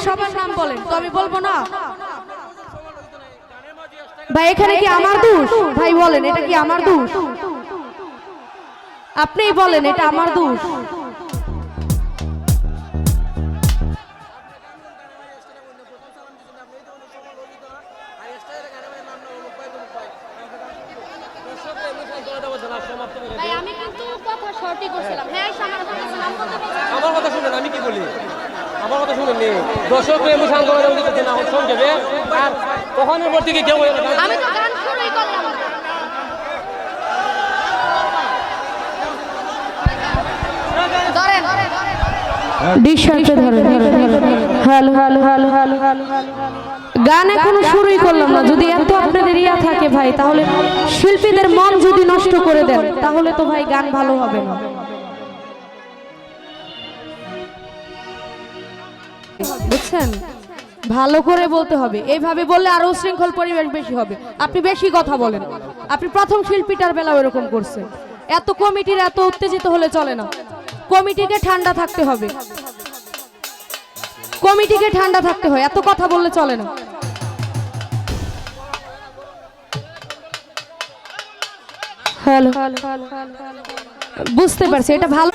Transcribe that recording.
সবার নাম বলেন, তো আমি বলবো না? ভাই এখানে কি আমার দোষ? ভাই বলেন এটা কি আমার দোষ? আপনিই বলেন এটা আমার দোষ? ভাই আমি কিন্তু কথা শর্টই করছিলাম। হ্যাঁ আমার কথা শুনেন, আমি কি বলি? আমার কথা শুনেন নি, দর্শক এমোশন করে দিতেছে না সংক্ষেপে, আর তখনের পর থেকে কেউ আমি তো গান শুরুই করলাম। ধরেন হ্যালো হ্যালো হ্যালো হ্যালো গান এখনো শুরুই করলাম না। যদি এত আপনাদের ইয়া থাকে ভাই, তাহলে শিল্পীদের মন যদি নষ্ট করে দেন, তাহলে তো ভাই গান ভালো হবে না। বুঝছেন? ভালো করে বলতে হবে। এইভাবে বললে আরো শৃঙ্খল পরিবেশ বেশি হবে। আপনি বেশি কথা বলেন। আপনি প্রথম শিল্পীটার বেলা এরকম করছেন। এত কমিটির এত উত্তেজিত হলে চলে না। কমিটিকে ঠান্ডা থাকতে হবে। কমিটিকে ঠান্ডা থাকতে হয়, এত কথা বললে চলে না। হ্যালো, বুঝতে পারছি এটা ভালো।